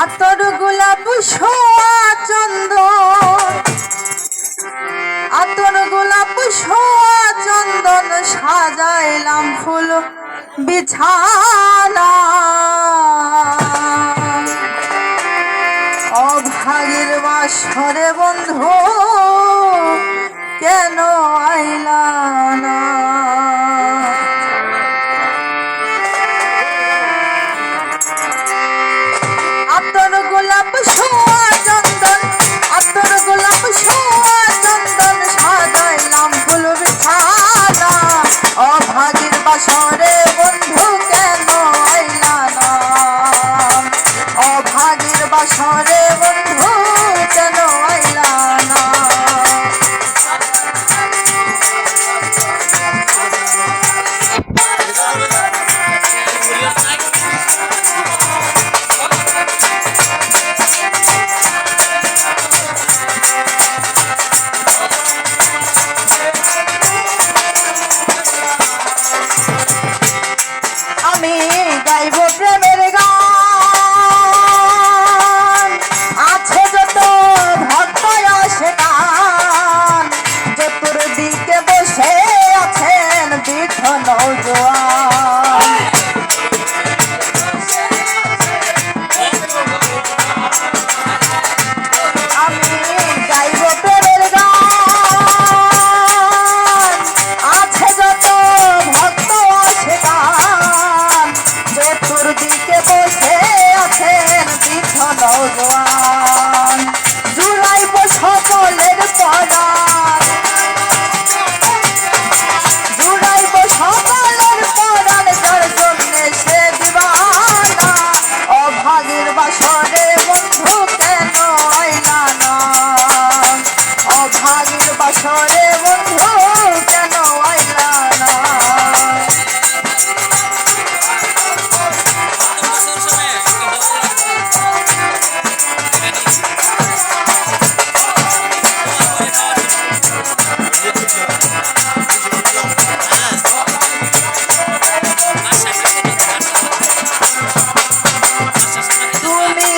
আতর গোলাপ সোয়া চন্দন, আতর গোলাপ সোয়া চন্দন সাজাইলাম ফুল বিছানা। অভাগীর বাসরে বন্ধু কেন আইলা না? আতর গোলাপ সোয়া চন্দন, আতর গোলাপ সোয়া চন্দন সাজাইলাম ফুল বিছানা। অভাগীর বাসরে বন্ধু কেন আইলা না? অভাগীর বাসরে বন্ধু কেন আইলা না? আমি গাইব প্রেমের গান, আছে যত ভক্ত আসে গান, চতুর্দিকে বসে আছেন বৃদ্ধ নওজোয়ান। আমি গাইব প্রেমের গান, আছে যত ভক্ত আসে গান, চতুর্দিকে বসে আছেন বৃদ্ধ নওজোয়ান। জুড়াইব সকলের পরাণ, জুড়াইব সকলের পরাণ, যার জন্যে সে দিবানা। অভাগীর বাসরে বন্ধু কেন আইলা না? অভাগীর বাসরে বন্ধু কেন আইলা না? তুমি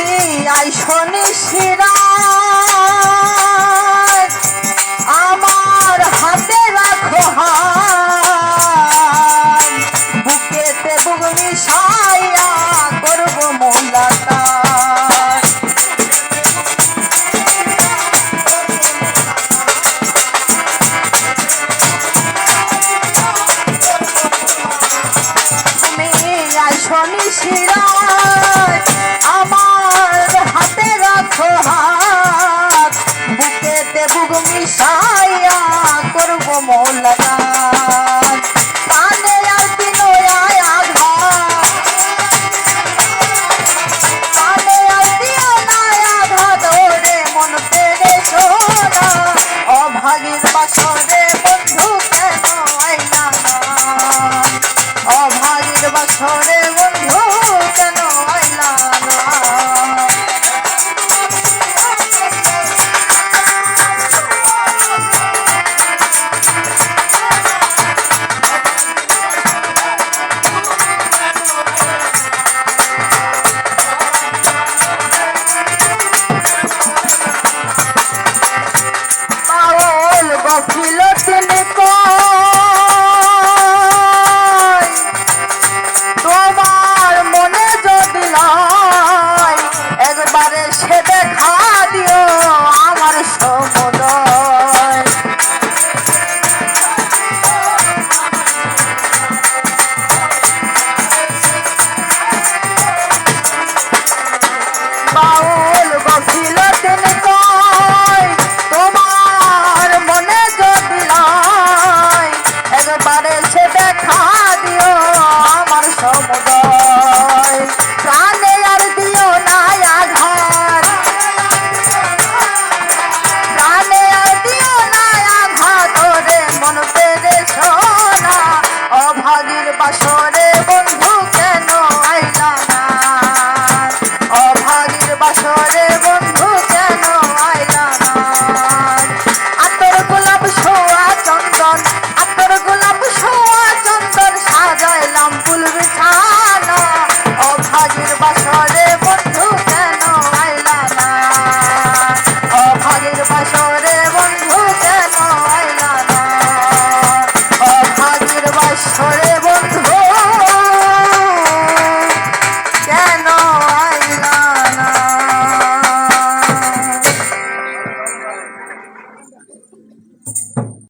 আইসো নিশিরাত, আমার হাতে রাখো হাত, বুকেতে বুক মিশাইয়া করব মোলাকাত। তুমি আইসো নিশিরাত, আমার হাতে রাখো হাত, বুকেতে বুক মিশাইয়া করব মোলাকাত। কানে আর দিনোয় আঘাত, কানে আর দিও না আঘাত, ওরে মন পেড়ে সোনা। অভাগীর বাসরে বন্ধু কেন আইলা না? অভাগীর বাসরে